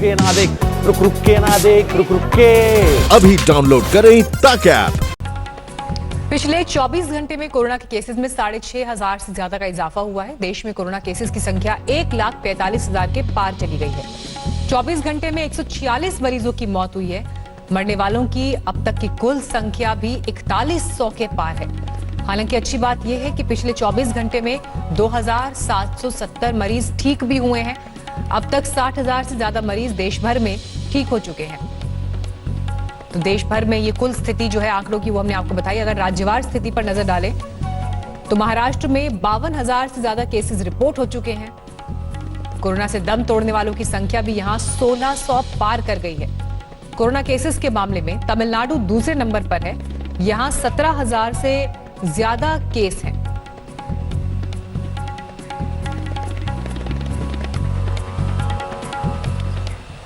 के ना देख, रुक के ना देख, रुक के। अभी डाउनलोड करें तक ऐप। पिछले 24 घंटे में कोरोना के केसेस में 6,500 से ज्यादा का इजाफा हुआ है। देश में कोरोना केसेस की संख्या 1,45,000 के पार चली गई है। 24 घंटे में 146 मरीजों की मौत हुई है। मरने वालों की अब तक की कुल संख्या भी 4100 के पार है। हालांकि अच्छी बात यह है कि पिछले 24 घंटे में 2,770 मरीज ठीक भी हुए हैं। अब तक 60,000 से ज्यादा मरीज देश भर में ठीक हो चुके हैं। तो देश भर में ये कुल स्थिति जो है आंकड़ों की वो हमने आपको बताई। अगर राज्यवार स्थिति पर नजर डालें तो महाराष्ट्र में 52,000 से ज्यादा केसेस रिपोर्ट हो चुके हैं। कोरोना से दम तोड़ने वालों की संख्या भी यहां 1,600 पार कर गई है। कोरोना केसेस के मामले में तमिलनाडु दूसरे नंबर पर है। यहां 17,000 से ज्यादा केस हैं।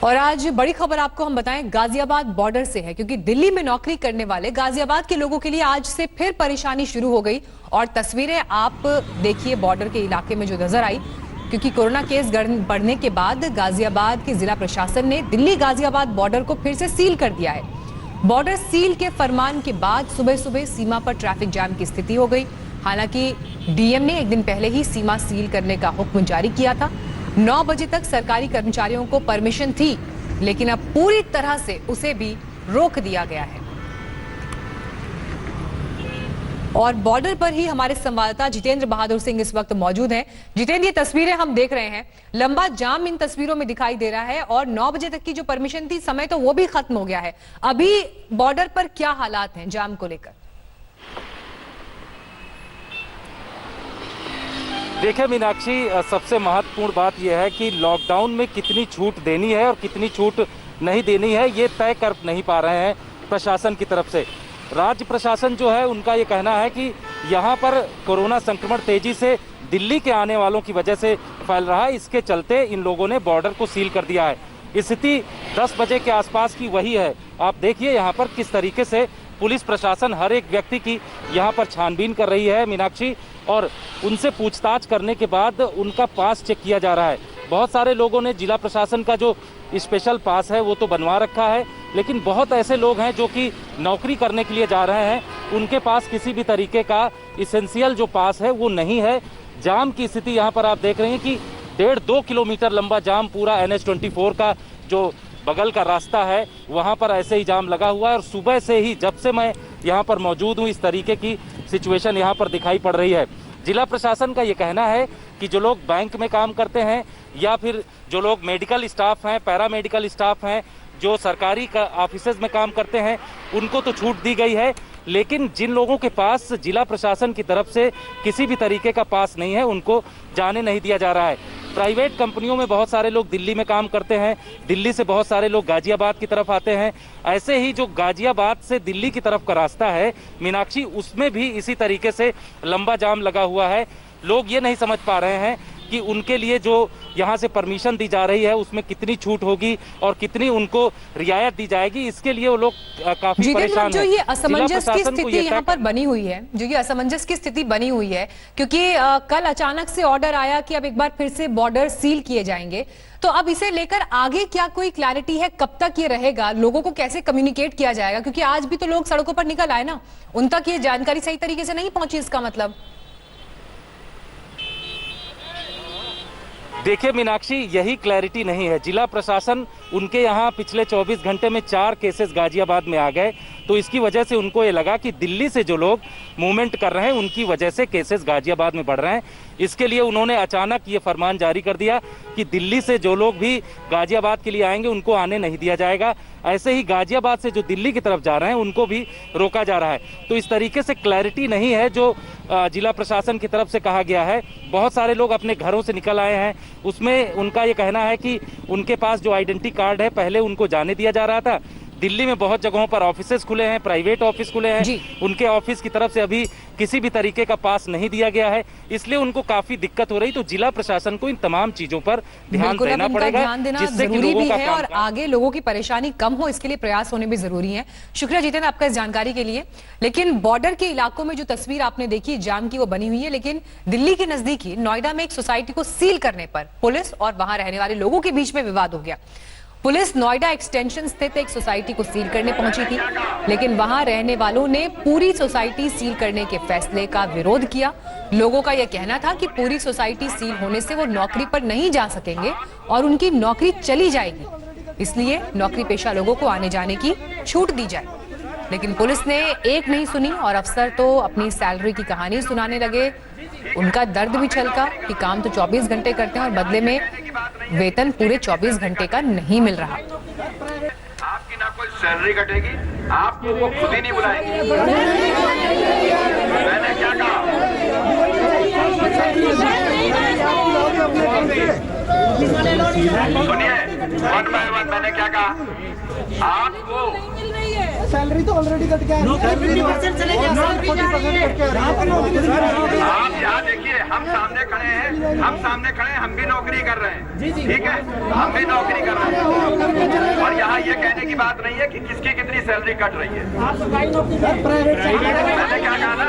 और आज बड़ी खबर आपको हम बताएं गाजियाबाद बॉर्डर से है, क्योंकि दिल्ली में नौकरी करने वाले गाजियाबाद के लोगों के लिए आज से फिर परेशानी शुरू हो गई। और तस्वीरें आप देखिए बॉर्डर के इलाके में जो नजर आई, क्योंकि कोरोना केस बढ़ने के बाद गाजियाबाद के जिला प्रशासन ने दिल्ली गाजियाबाद बॉर्डर को फिर से सील कर दिया है। बॉर्डर सील के फरमान के बाद सुबह सुबह सीमा पर ट्रैफिक जाम की स्थिति हो गई। हालांकि डीएम ने एक दिन पहले ही सीमा सील करने का हुक्म जारी किया था। 9 बजे तक सरकारी कर्मचारियों को परमिशन थी, लेकिन अब पूरी तरह से उसे भी रोक दिया गया है। और बॉर्डर पर ही हमारे संवाददाता जितेंद्र बहादुर सिंह इस वक्त मौजूद हैं। जितेंद्र, ये तस्वीरें हम देख रहे हैं, लंबा जाम इन तस्वीरों में दिखाई दे रहा है और 9 बजे तक की जो परमिशन थी समय तो वो भी खत्म हो गया है। अभी बॉर्डर पर क्या हालात हैं जाम को लेकर? देखिए मीनाक्षी, सबसे महत्वपूर्ण बात यह है कि लॉकडाउन में कितनी छूट देनी है और कितनी छूट नहीं देनी है, ये तय कर नहीं पा रहे हैं प्रशासन की तरफ से। राज्य प्रशासन जो है उनका ये कहना है कि यहाँ पर कोरोना संक्रमण तेजी से दिल्ली के आने वालों की वजह से फैल रहा है। इसके चलते इन लोगों ने बॉर्डर को सील कर दिया है। स्थिति 10 बजे के आसपास की वही है। आप देखिए यहाँ पर किस तरीके से पुलिस प्रशासन हर एक व्यक्ति की यहाँ पर छानबीन कर रही है मीनाक्षी, और उनसे पूछताछ करने के बाद उनका पास चेक किया जा रहा है। बहुत सारे लोगों ने जिला प्रशासन का जो स्पेशल पास है वो तो बनवा रखा है, लेकिन बहुत ऐसे लोग हैं जो कि नौकरी करने के लिए जा रहे हैं, उनके पास किसी भी तरीके का इसेंशियल जो पास है वो नहीं है। जाम की स्थिति यहाँ पर आप देख रहे हैं कि 1.5-2 किलोमीटर लंबा जाम पूरा NH-24 का जो बगल का रास्ता है वहाँ पर ऐसे ही जाम लगा हुआ है। और सुबह से ही जब से मैं यहाँ पर मौजूद हूँ इस तरीके की सिचुएशन यहाँ पर दिखाई पड़ रही है। जिला प्रशासन का ये कहना है कि जो लोग बैंक में काम करते हैं या फिर जो लोग मेडिकल स्टाफ हैं, पैरामेडिकल स्टाफ हैं, जो सरकारी का ऑफिसेज में काम करते हैं, उनको तो छूट दी गई है, लेकिन जिन लोगों के पास जिला प्रशासन की तरफ से किसी भी तरीके का पास नहीं है उनको जाने नहीं दिया जा रहा है। प्राइवेट कंपनियों में बहुत सारे लोग दिल्ली में काम करते हैं, दिल्ली से बहुत सारे लोग गाजियाबाद की तरफ आते हैं। ऐसे ही जो गाजियाबाद से दिल्ली की तरफ का रास्ता है मीनाक्षी, उसमें भी इसी तरीके से लंबा जाम लगा हुआ है। लोग ये नहीं समझ पा रहे हैं कि उनके लिए जो यहाँ से परमिशन दी जा रही है उसमें कितनी छूट होगी और कितनी उनको रियायत दी जाएगी। इसके लिए वो लोग काफी परेशान हैं। जो ये असमंजस की स्थिति यहाँ पर बनी हुई है, जो ये असमंजस की स्थिति बनी हुई है, क्योंकि कल अचानक से ऑर्डर आया कि अब एक बार फिर से बॉर्डर सील किए जाएंगे, तो अब इसे लेकर आगे क्या कोई क्लैरिटी है? कब तक ये रहेगा? लोगों को कैसे कम्युनिकेट किया जाएगा? क्योंकि आज भी तो लोग सड़कों पर निकल आए ना, उन तक ये जानकारी सही तरीके से नहीं पहुंची। इसका मतलब देखिए मीनाक्षी, यही क्लैरिटी नहीं है। जिला प्रशासन उनके यहाँ पिछले 24 घंटे में 4 केसेस गाजियाबाद में आ गए, तो इसकी वजह से उनको ये लगा कि दिल्ली से जो लोग मूवमेंट कर रहे हैं उनकी वजह से केसेस गाजियाबाद में बढ़ रहे हैं। इसके लिए उन्होंने अचानक ये फरमान जारी कर दिया कि दिल्ली से जो लोग भी गाजियाबाद के लिए आएंगे उनको आने नहीं दिया जाएगा। ऐसे ही गाजियाबाद से जो दिल्ली की तरफ जा रहे हैं उनको भी रोका जा रहा है। तो इस तरीके से क्लैरिटी नहीं है जो जिला प्रशासन की तरफ से कहा गया है। बहुत सारे लोग अपने घरों से निकल आए हैं, उसमें उनका ये कहना है कि उनके पास जो आइडेंटिटी कार्ड है पहले उनको जाने दिया जा रहा था। दिल्ली में बहुत जगहों पर ऑफिसेज खुले हैं, प्राइवेट ऑफिस खुले हैं, उनके ऑफिस की तरफ से अभी किसी भी तरीके का पास नहीं दिया गया है, इसलिए उनको काफी दिक्कत हो रही। तो जिला प्रशासन को इन तमाम चीजों पर ध्यान देना पड़ेगा, जिससे कि लोगों का काम और आगे लोगों की परेशानी कम हो, इसके लिए प्रयास होने भी जरूरी है। शुक्रिया जितेंद्र आपका इस जानकारी के लिए। लेकिन बॉर्डर के इलाकों में जो तस्वीर आपने देखी जाम की वो बनी हुई है, लेकिन दिल्ली के नजदीकी नोएडा में एक सोसाइटी को सील करने पर पुलिस और वहां रहने वाले लोगों के बीच में विवाद हो गया। पुलिस नोएडा एक्सटेंशन स्थित एक सोसाइटी को सील करने पहुंची थी, लेकिन वहां रहने वालों ने पूरी सोसाइटी सील करने के फैसले का विरोध किया। लोगों का यह कहना था कि पूरी सोसाइटी सील होने से वो नौकरी पर नहीं जा सकेंगे और उनकी नौकरी चली जाएगी, इसलिए नौकरी पेशा लोगों को आने जाने की छूट दी जाए। लेकिन पुलिस ने एक नहीं सुनी और अफसर तो अपनी सैलरी की कहानी सुनाने लगे। उनका दर्द भी छलका कि काम तो 24 घंटे करते हैं और बदले में वेतन पूरे 24 घंटे का नहीं मिल रहा। आपकी ना कोई सैलरी कटेगी, आपको वो खुद ही नहीं बुलाएंगे। मैंने क्या कहा? सुनिए, वन बाय वन मैंने क्या कहा? आपको सैलरी तो ऑलरेडी कट गया है। आप यहाँ देखिए, हम सामने खड़े हैं, हम भी नौकरी कर रहे हैं, ठीक है, हम भी नौकरी कर रहे हैं। और यहाँ ये कहने की बात नहीं है कि किसकी कितनी सैलरी कट रही है। मैंने क्या कहा ना,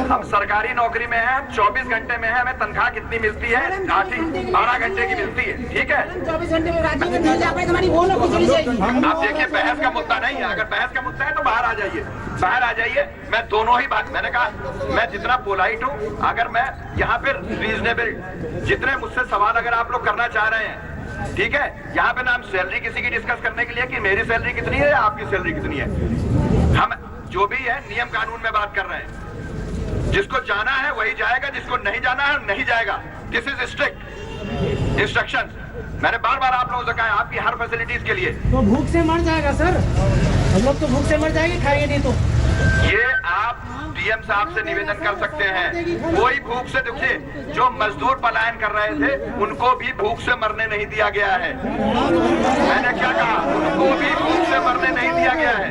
हम सरकारी नौकरी में हैं, 24 घंटे में है, हमें तनख्वाह कितनी मिलती है? 12 घंटे की मिलती है, ठीक है। आप देखिए, बहस का मुद्दा नहीं है। अगर बहस का मुद्दा है तो बाहर आ जाइए, बाहर आ जाइए। मैं दोनों ही बात, मैंने कहा मैं जितना पोलाइट हूँ, अगर मैं यहाँ पे रीजनेबल, जितने मुझसे सवाल अगर आप लोग करना चाह रहे हैं, ठीक है, यहाँ पे ना हम सैलरी किसी की डिस्कस करने के लिए कि मेरी सैलरी कितनी है या आपकी सैलरी कितनी है, हम जो भी है नियम कानून में बात कर रहे हैं। जिसको जाना है वही जाएगा, जिसको नहीं जाना है नहीं जाएगा। This is strict instructions. मैंने बार बार आप लोगों से कहा है, आपकी हर फैसिलिटीज के लिए। तो भूख से मर जाएगा सर, हम लोग तो भूख से मर जाएंगे, खाएंगे नहीं तो। ये आप डीएम साहब से निवेदन कर सकते हैं। कोई भूख से, देखिए, जो मजदूर पलायन कर रहे थे उनको भी भूख से मरने नहीं दिया गया है। मैंने क्या कहा? उनको भी भूख से मरने नहीं दिया गया है।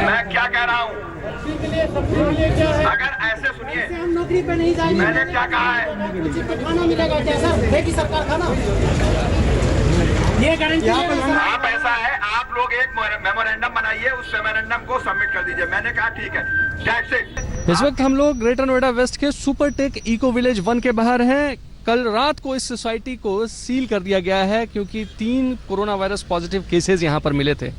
मैं क्या कह रहा हूँ? अगर ऐसे सुनिए, हम नौकरी पे नहीं जाएंगे। मैंने क्या कहा है? खाना मिलेगा क्या सर? देगी सरकार खाना? ये गारंटी आप ऐसा है, आप लोग एक मेमोरेंडम बनाइए, उस मेमोरेंडम को सबमिट कर दीजिए। मैंने कहा ठीक है, दैट्स इट। इस वक्त हम लोग ग्रेटर नोएडा वेस्ट के सुपरटेक इको विलेज 1 के बाहर हैं। कल रात को इस सोसाइटी को सील कर दिया गया है क्योंकि 3 कोरोना वायरस पॉजिटिव केसेस यहाँ पर मिले थे।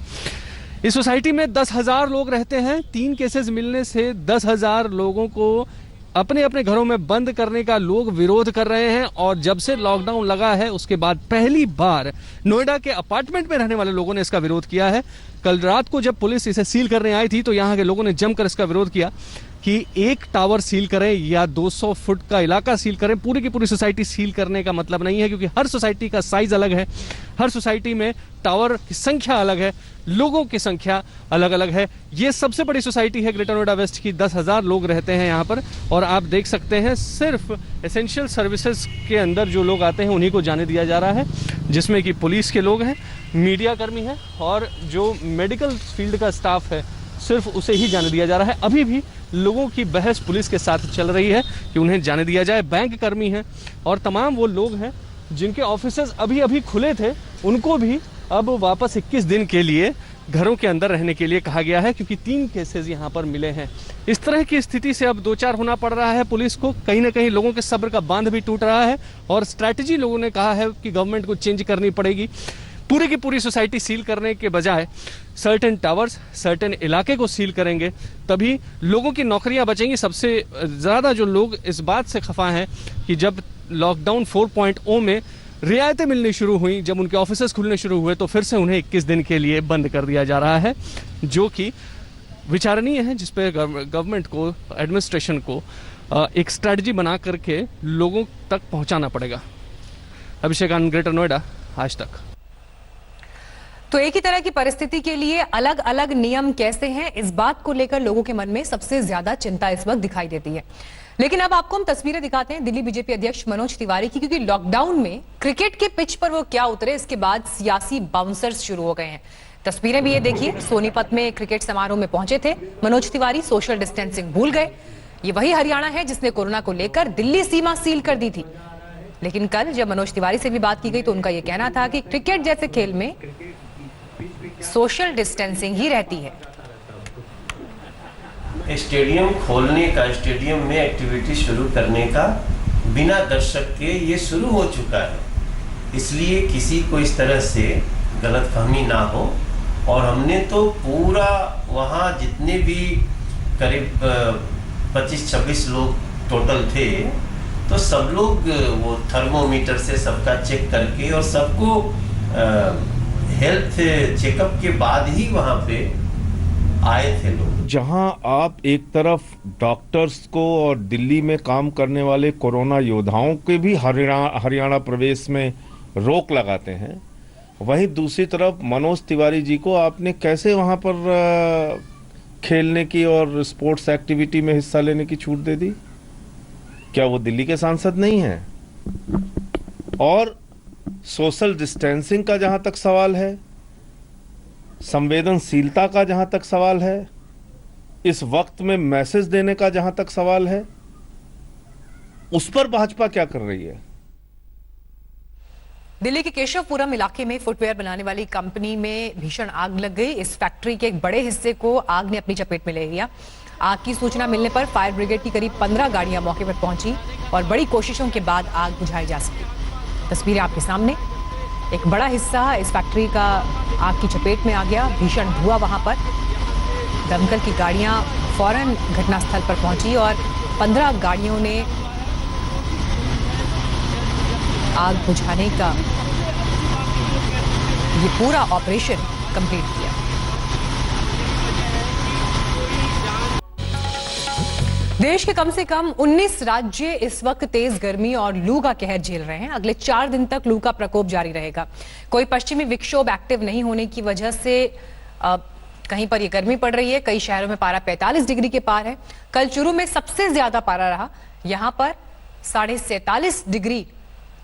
इस सोसाइटी में 10,000 लोग रहते हैं। 3 केसेस मिलने से 10,000 लोगों को अपने अपने घरों में बंद करने का लोग विरोध कर रहे हैं। और जब से लॉकडाउन लगा है उसके बाद पहली बार नोएडा के अपार्टमेंट में रहने वाले लोगों ने इसका विरोध किया है। कल रात को जब पुलिस इसे सील करने आई थी तो यहाँ के लोगों ने जमकर इसका विरोध किया कि एक टावर सील करें या 200 फुट का इलाका सील करें, पूरी की पूरी सोसाइटी सील करने का मतलब नहीं है, क्योंकि हर सोसाइटी का साइज अलग है, हर सोसाइटी में टावर की संख्या अलग है, लोगों की संख्या अलग अलग है। ये सबसे बड़ी सोसाइटी है ग्रेटर नोएडा वेस्ट की, 10,000 लोग रहते हैं यहाँ पर। और आप देख सकते हैं सिर्फ एसेंशियल सर्विसेज के अंदर जो लोग आते हैं उन्हीं को जाने दिया जा रहा है, जिसमें कि पुलिस के लोग हैं, मीडिया कर्मी हैं और जो मेडिकल फील्ड का स्टाफ है सिर्फ उसे ही जाने दिया जा रहा है। अभी भी लोगों की बहस पुलिस के साथ चल रही है कि उन्हें जाने दिया जाए। बैंक कर्मी हैं और तमाम वो लोग हैं जिनके ऑफिसेज अभी अभी खुले थे, उनको भी अब वापस 21 दिन के लिए घरों के अंदर रहने के लिए कहा गया है, क्योंकि 3 केसेस यहाँ पर मिले हैं। इस तरह की स्थिति से अब 2-4 होना पड़ रहा है पुलिस को। कहीं ना कहीं लोगों के सब्र का बांध भी टूट रहा है और स्ट्रैटेजी लोगों ने कहा है कि गवर्नमेंट को चेंज करनी पड़ेगी। पूरी की पूरी सोसाइटी सील करने के बजाय सर्टेन टावर्स, सर्टेन इलाके को सील करेंगे, तभी लोगों की नौकरियां बचेंगी। सबसे ज़्यादा जो लोग इस बात से खफा हैं कि जब लॉकडाउन 4.0 में रियायतें मिलनी शुरू हुई, जब उनके ऑफिसेज खुलने शुरू हुए, तो फिर से उन्हें 21 दिन के लिए बंद कर दिया जा रहा है, जो कि विचारणीय है, जिस पे गवर्नमेंट को, एडमिनिस्ट्रेशन को एक स्ट्रैटेजी बना करके लोगों तक पहुंचाना पड़ेगा। अभिषेक आनंद, ग्रेटर नोएडा, आज तक। तो एक ही तरह की परिस्थिति के लिए अलग अलग नियम कैसे हैं, इस बात को लेकर लोगों के मन में सबसे ज्यादा चिंता इस वक्त दिखाई देती है। लेकिन अब आपको हम तस्वीरें दिखाते हैं दिल्ली बीजेपी अध्यक्ष मनोज तिवारी की, क्योंकि लॉकडाउन में क्रिकेट के पिच पर वो क्या उतरे, इसके बाद सियासी बाउंसर्स शुरू हो गए हैं। तस्वीरें भी ये देखिए, सोनीपत में क्रिकेट समारोह में पहुंचे थे मनोज तिवारी, सोशल डिस्टेंसिंग भूल गए। ये वही हरियाणा है जिसने कोरोना को लेकर दिल्ली सीमा सील कर दी थी। लेकिन कल जब मनोज तिवारी से भी बात की गई तो उनका यह कहना था कि क्रिकेट जैसे खेल में सोशल डिस्टेंसिंग ही रहती है। स्टेडियम खोलने का, स्टेडियम में एक्टिविटी शुरू करने का बिना दर्शक के ये शुरू हो चुका है, इसलिए किसी को इस तरह से गलतफहमी ना हो। और हमने तो पूरा वहाँ जितने भी करीब 25-26 लोग टोटल थे, तो सब लोग वो थर्मोमीटर से सबका चेक करके और सबको हेल्थ चेकअप के बाद ही वहाँ पे आए थे लोग। जहां आप एक तरफ डॉक्टर्स को और दिल्ली में काम करने वाले कोरोना योद्धाओं के भी हरियाणा प्रवेश में रोक लगाते हैं, वहीं दूसरी तरफ मनोज तिवारी जी को आपने कैसे वहां पर खेलने की और स्पोर्ट्स एक्टिविटी में हिस्सा लेने की छूट दे दी? क्या वो दिल्ली के सांसद नहीं हैं? और सोशल डिस्टेंसिंग का जहां तक सवाल है, संवेदनशीलता का जहां तक सवाल है, इस वक्त में मैसेज देने का जहां तक सवाल है, उस पर भाजपा क्या कर रही है? दिल्ली के केशवपुरम इलाके में फुटवेयर बनाने वाली कंपनी में भीषण आग लग गई। इस फैक्ट्री के एक बड़े हिस्से को आग ने अपनी चपेट में ले लिया। आग की सूचना मिलने पर फायर ब्रिगेड की करीब 15 गाड़ियां मौके पर पहुंची और बड़ी कोशिशों के बाद आग बुझाई जा सकी। तस्वीरें आपके सामने। एक बड़ा हिस्सा इस फैक्ट्री का आग की चपेट में आ गया। भीषण धुआं वहां पर। दमकल की गाड़ियां फौरन घटनास्थल पर पहुंची और 15 गाड़ियों ने आग बुझाने का ये पूरा ऑपरेशन कंप्लीट किया। देश के कम से कम 19 राज्य इस वक्त तेज गर्मी और लू का कहर झेल रहे हैं। अगले 4 दिन तक लू का प्रकोप जारी रहेगा। कोई पश्चिमी विक्षोभ एक्टिव नहीं होने की वजह से कहीं पर यह गर्मी पड़ रही है। कई शहरों में पारा 45 डिग्री के पार है। कल चूरू में सबसे ज्यादा पारा रहा। यहां पर 47.5 डिग्री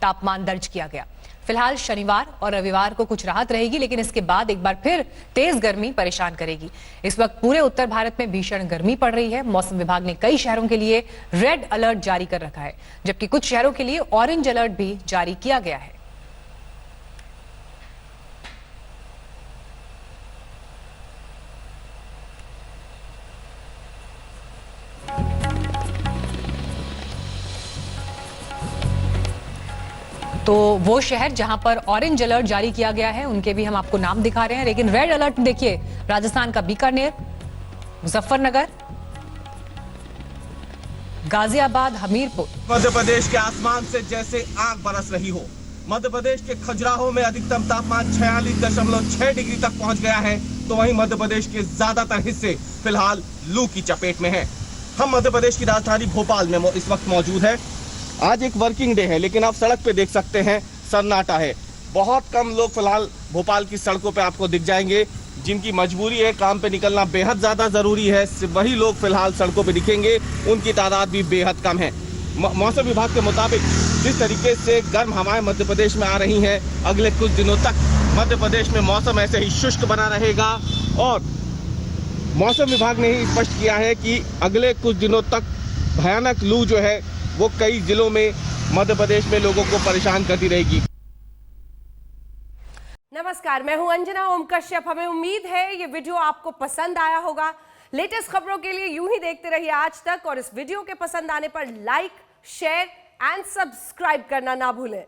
तापमान दर्ज किया गया। फिलहाल शनिवार और रविवार को कुछ राहत रहेगी, लेकिन इसके बाद एक बार फिर तेज गर्मी परेशान करेगी। इस वक्त पूरे उत्तर भारत में भीषण गर्मी पड़ रही है। मौसम विभाग ने कई शहरों के लिए रेड अलर्ट जारी कर रखा है, जबकि कुछ शहरों के लिए ऑरेंज अलर्ट भी जारी किया गया है। तो वो शहर जहां पर ऑरेंज अलर्ट जारी किया गया है उनके भी हम आपको नाम दिखा रहे हैं, लेकिन रेड अलर्ट देखिए राजस्थान का बीकानेर, मुजफ्फरनगर, गाजियाबाद, हमीरपुर। मध्य प्रदेश के आसमान से जैसे आग बरस रही हो। मध्य प्रदेश के खजुराहो में अधिकतम तापमान 46.6 डिग्री तक पहुंच गया है, तो वहीं मध्य प्रदेश के ज्यादातर हिस्से फिलहाल लू की चपेट में हैं। हम मध्य प्रदेश की राजधानी भोपाल में इस वक्त मौजूद है। आज एक वर्किंग डे है, लेकिन आप सड़क पे देख सकते हैं सन्नाटा है। बहुत कम लोग फिलहाल भोपाल की सड़कों पे आपको दिख जाएंगे। जिनकी मजबूरी है, काम पे निकलना बेहद ज्यादा जरूरी है, वही लोग फिलहाल सड़कों पे दिखेंगे। उनकी तादाद भी बेहद कम है। मौसम विभाग के मुताबिक जिस तरीके से गर्म हवाएं मध्य प्रदेश में आ रही हैं, अगले कुछ दिनों तक मध्य प्रदेश में मौसम ऐसे ही शुष्क बना रहेगा। और मौसम विभाग ने ही स्पष्ट किया है कि अगले कुछ दिनों तक भयानक लू जो है वो कई जिलों में मध्य प्रदेश में लोगों को परेशान करती रहेगी। नमस्कार, मैं हूं अंजना ओम कश्यप। हमें उम्मीद है ये वीडियो आपको पसंद आया होगा। लेटेस्ट खबरों के लिए यूं ही देखते रहिए आज तक, और इस वीडियो के पसंद आने पर लाइक, शेयर एंड सब्सक्राइब करना ना भूलें।